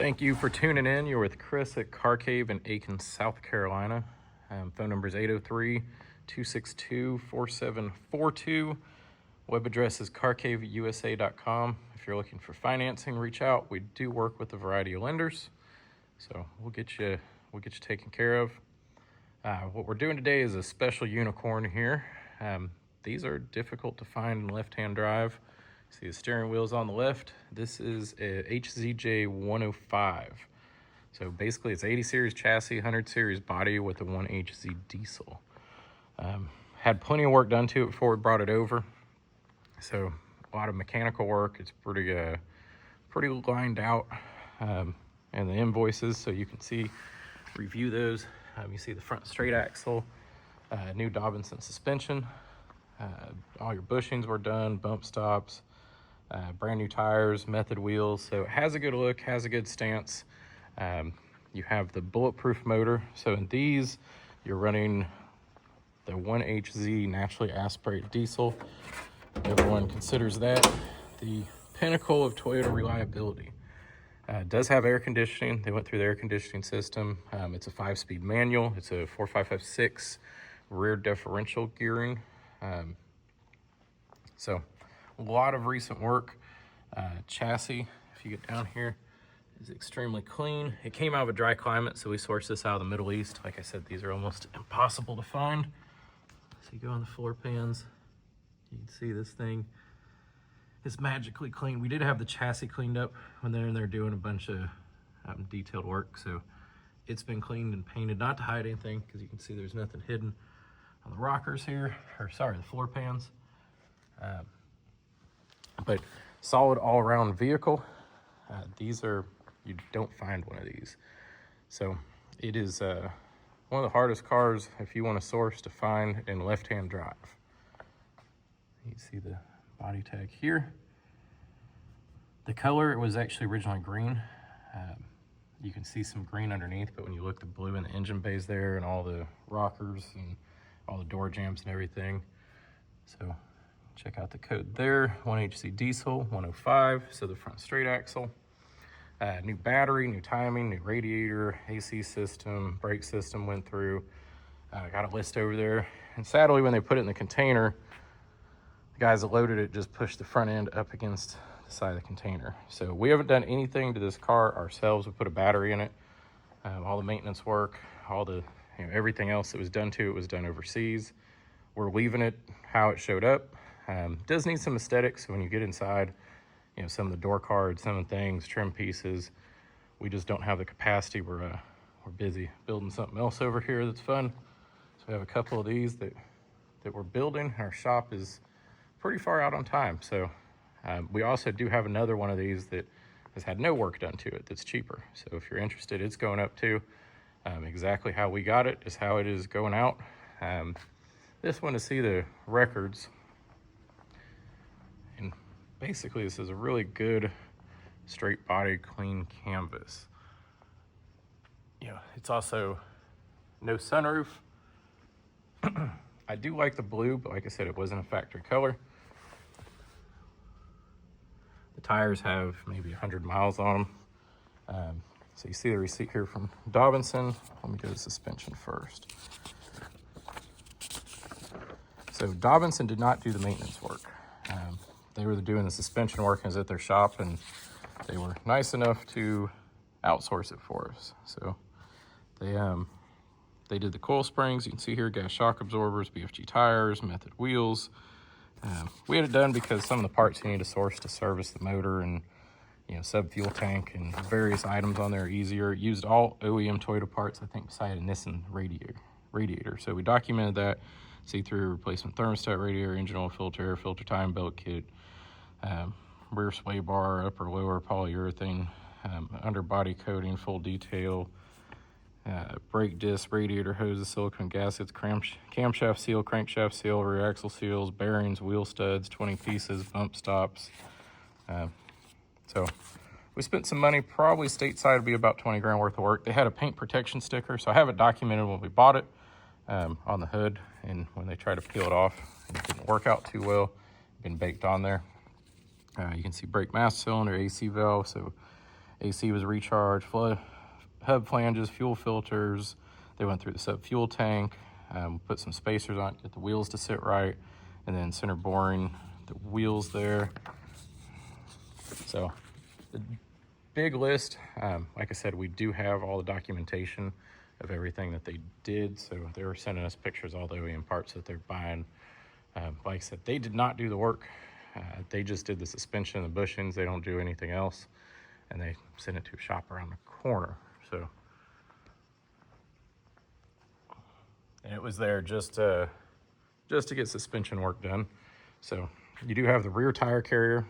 Thank you for tuning in. You're with Chris at Car Cave in Aiken, South Carolina. Phone number is 803-262-4742. Web address is carcaveusa.com. If you're looking for financing, reach out. We do work with a variety of lenders, so we'll get you taken care of. What we're doing today is a special unicorn here. These are difficult to find in left-hand drive. See the steering wheel's on the left. This is a HZJ105. So basically it's 80 series chassis, 100 series body with a 1HZ diesel. Had plenty of work done to it before we brought it over. So a lot of mechanical work. It's pretty lined out in the invoices, so you can review those. You see the front straight axle, new Dobinson suspension. All your bushings were done, bump stops, brand new tires, method wheels. So it has a good look, has a good stance. You have the bulletproof motor. So in these, you're running the 1HZ naturally aspirated diesel. Everyone considers that the pinnacle of Toyota reliability. It does have air conditioning. They went through the air conditioning system. It's a 5-speed manual. It's a 4.556 rear differential gearing. So a lot of recent work. Chassis, if you get down here, is extremely clean. It came out of a dry climate, so we sourced this out of the Middle East. Like I said, these are almost impossible to find. So you go on the floor pans, you can see this thing is magically clean. We did have the chassis cleaned up when they're in there doing a bunch of detailed work, so it's been cleaned and painted, not to hide anything, because you can see there's nothing hidden on the rockers here, the floor pans. But solid all-around vehicle. You don't find one of these. So it is one of the hardest cars if you want to source to find in left-hand drive. You see the body tag here. The color was actually originally green. You can see some green underneath, but when you look, the blue in the engine bays there and all the rockers and all the door jambs and everything. So check out the code there, 1HZ diesel, 105, so the front straight axle. New battery, new timing, new radiator, AC system, brake system went through. Got a list over there. And sadly, when they put it in the container, the guys that loaded it just pushed the front end up against the side of the container. So we haven't done anything to this car ourselves. We put a battery in it. All the maintenance work, all the everything else that was done to it was done overseas. We're leaving it how it showed up. Does need some aesthetics. So when you get inside, some of the door cards, some of the things, trim pieces, we just don't have the capacity. We're busy building something else over here that's fun. So we have a couple of these that we're building. Our shop is pretty far out on time. So we also do have another one of these that has had no work done to it that's cheaper. So if you're interested, it's going up too. Exactly how we got it is how it is going out. This one to see the records. And basically this is a really good straight body, clean canvas. It's also no sunroof. I do like the blue, but like I said, it wasn't a factory color. The tires have maybe 100 miles on them. So you see the receipt here from Dobinson. Let me go to suspension first. So Dobinson did not do the maintenance work. They were doing the suspension work at their shop, and they were nice enough to outsource it for us. So they did the coil springs. You can see here, gas shock absorbers, BFG tires, method wheels. We had it done because some of the parts you need to source to service the motor and sub-fuel tank and various items on there are easier. It used all OEM Toyota parts, I think, beside a Nissan radiator. So we documented that. See-through replacement thermostat, radiator, engine oil filter, air filter, time belt kit, rear sway bar, upper lower polyurethane, underbody coating, full detail, brake disc, radiator hoses, silicone gaskets, camshaft seal, crankshaft seal, rear axle seals, bearings, wheel studs, 20 pieces, bump stops. So we spent some money. Probably stateside would be about 20 grand worth of work. They had a paint protection sticker, so I have it documented when we bought it on the hood, and when they tried to peel it off, it didn't work out too well. Been baked on there. You can see brake master cylinder, AC valve. So AC was recharged, flood, hub flanges, fuel filters. They went through the sub fuel tank, put some spacers on it, get the wheels to sit right, and then center boring the wheels there. So the big list. Like I said, we do have all the documentation of everything that they did. So they were sending us pictures, all the OEM parts that they're buying. Like I said, they did not do the work. They just did the suspension and the bushings. They don't do anything else. And they sent it to a shop around the corner. So, and it was there just to get suspension work done. So you do have the rear tire carrier,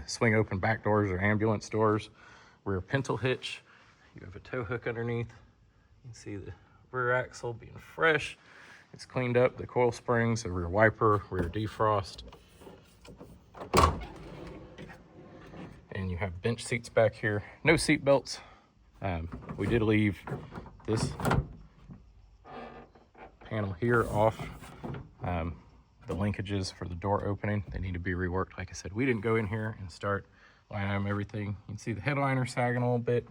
swing open back doors or ambulance doors, rear pintle hitch. You have a tow hook underneath. You can see the rear axle being fresh. It's cleaned up, the coil springs, the rear wiper, rear defrost. And you have bench seats back here. No seat belts. We did leave this panel here off. The linkages for the door opening, they need to be reworked. Like I said, we didn't go in here and start line item everything. You can see the headliner sagging a little bit.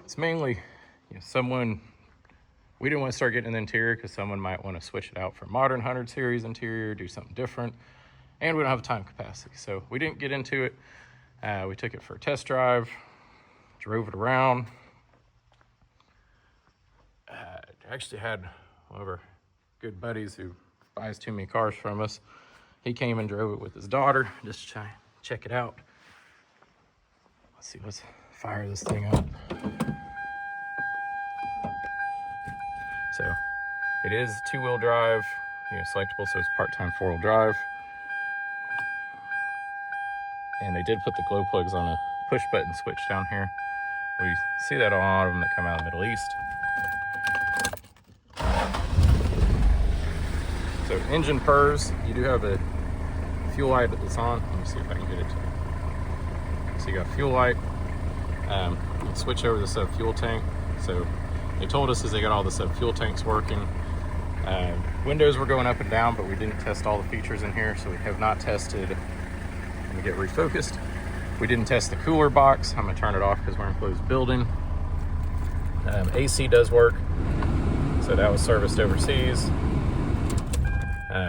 It's mainly, someone, we didn't want to start getting in the interior because someone might want to switch it out for modern 100 series interior, do something different, and we don't have time capacity. So we didn't get into it. We took it for a test drive, drove it around. Actually had one of our good buddies who buys too many cars from us. He came and drove it with his daughter just to try and check it out. Let's see, let's fire this thing up. So it is 2-wheel drive, selectable, so it's part-time 4-wheel drive. And they did put the glow plugs on a push button switch down here. We see that on a lot of them that come out of the Middle East. So engine purrs, you do have a fuel light that's on. Let me see if I can get it to you. So you got fuel light. You switch over the sub fuel tank. So they told us as they got all the sub fuel tanks working. Windows were going up and down, but we didn't test all the features in here. So we have not tested, let me get refocused. We didn't test the cooler box. I'm gonna turn it off because we're in a closed building. AC does work. So that was serviced overseas.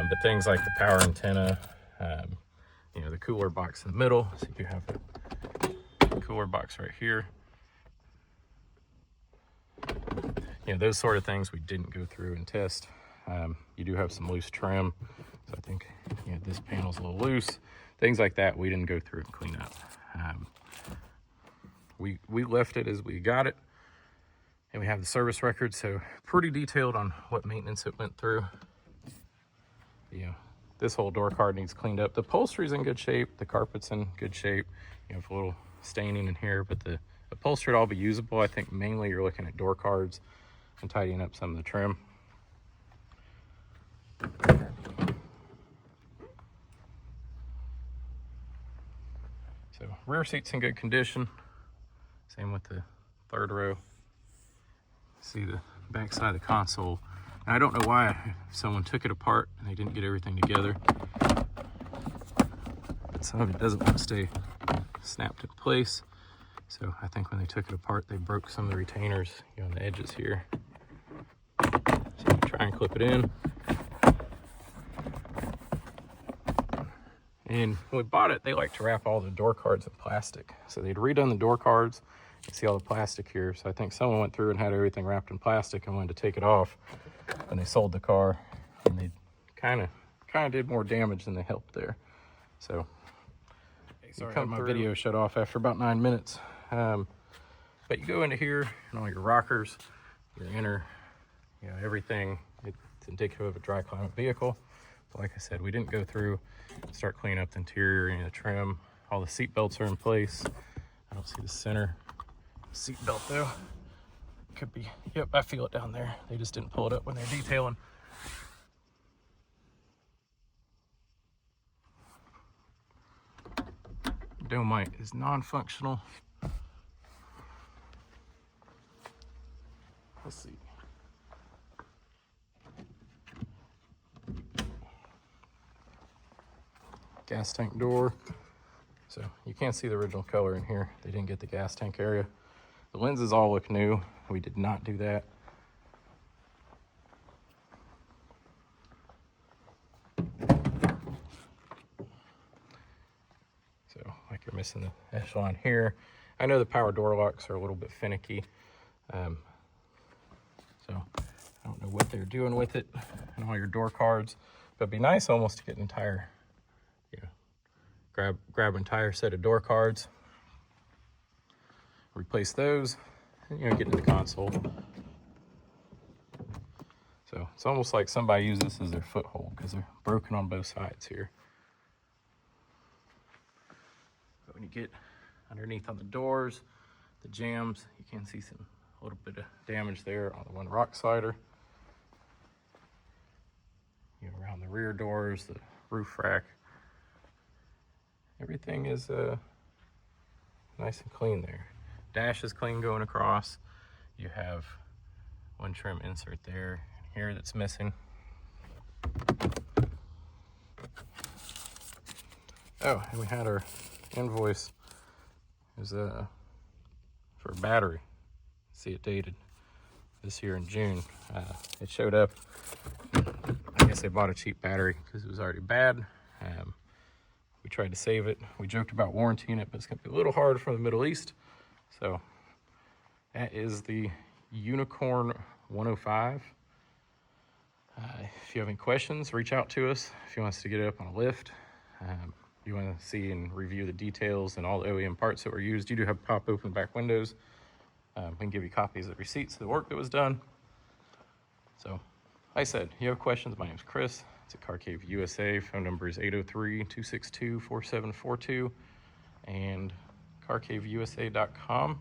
But things like the power antenna, the cooler box in the middle. So you have the cooler box right here. Those sort of things we didn't go through and test. You do have some loose trim. So I think, this panel's a little loose. Things like that we didn't go through and clean up. We left it as we got it. And we have the service record, so pretty detailed on what maintenance it went through. This whole door card needs cleaned up. The upholstery's in good shape. The carpet's in good shape. You have a little staining in here, but the upholstery would all be usable. I think mainly you're looking at door cards and tidying up some of the trim. So rear seat's in good condition. Same with the third row. See the back side of the console. And I don't know why someone took it apart and they didn't get everything together. But some of it doesn't want to stay snapped in place. So I think when they took it apart, they broke some of the retainers on the edges here. So try and clip it in. And when we bought it, they like to wrap all the door cards in plastic. So they'd redone the door cards. You see all the plastic here. So I think someone went through and had everything wrapped in plastic and wanted to take it off when they sold the car. And they kind of did more damage than they helped there. So my video shut off after about 9 minutes. But you go into here and all your rockers, your inner, everything. It's indicative of a dry climate vehicle. But like I said, we didn't go through and start cleaning up the interior, the trim. All the seat belts are in place. I don't see the center seat belt though. Could be, yep, I feel it down there. They just didn't pull it up when they're detailing. Domite is non-functional. Let's see. Gas tank door. So you can't see the original color in here. They didn't get the gas tank area. The lenses all look new. We did not do that. So like you're missing the echelon here. I know the power door locks are a little bit finicky. So I don't know what they're doing with it and all your door cards, but it'd be nice almost to get an entire, you know, grab an entire set of door cards, replace those, and, you know, get into the console. So it's almost like somebody used this as their foothold because they're broken on both sides here. But when you get underneath on the doors, the jambs, you can see a little bit of damage there on the one rock slider. You know, around the rear doors, the roof rack. Everything is nice and clean there. Dash is clean going across. You have one trim insert there and here that's missing. Oh, and we had our invoice is for a battery. See it dated this year in June. It showed up. I guess they bought a cheap battery because it was already bad. We tried to save it. We joked about warrantying it, but it's gonna be a little hard from the Middle East. So that is the Unicorn 105. If you have any questions, reach out to us. If you want us to get it up on a lift, you want to see and review the details and all the OEM parts that were used, you do have pop open back windows. We can give you copies of the receipts of the work that was done. So, like I said, if you have questions, my name's Chris. It's at Car Cave USA. Phone number is 803-262-4742 and carcaveusa.com.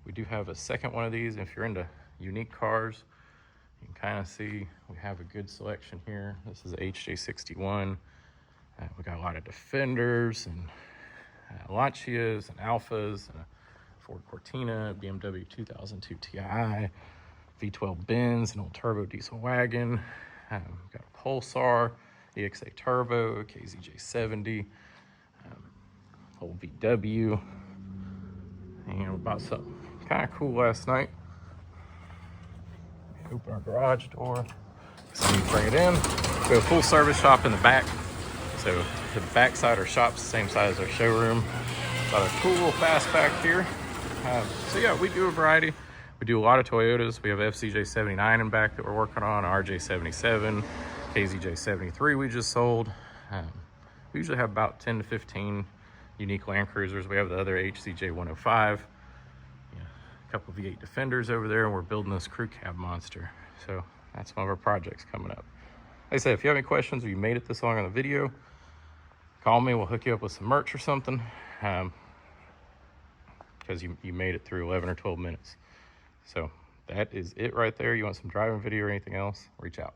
We do have a second one of these. If you're into unique cars, you can kind of see we have a good selection here. This is HJ61. We got a lot of Defenders and Lancias and Alphas, and a Ford Cortina, BMW 2002 Ti, V12 Benz, an old turbo diesel wagon. We've got a Pulsar, EXA Turbo, KZJ70, old VW. And we bought something kind of cool last night. Open our garage door. So you bring it in. We have a full service shop in the back. So to the back side, our shop's the same size as our showroom. Got a cool little fast pack here. So yeah, we do a variety. We do a lot of Toyotas. We have FCJ79 in back that we're working on, RJ77, KZJ73 we just sold. We usually have about 10 to 15 unique Land Cruisers. We have the other HZJ105, a couple of V8 Defenders over there, and we're building this crew cab monster. So that's one of our projects coming up. Like I said, if you have any questions or you made it this long on the video, call me. We'll hook you up with some merch or something, because you made it through 11 or 12 minutes. So that is it right there. You want some driving video or anything else, reach out.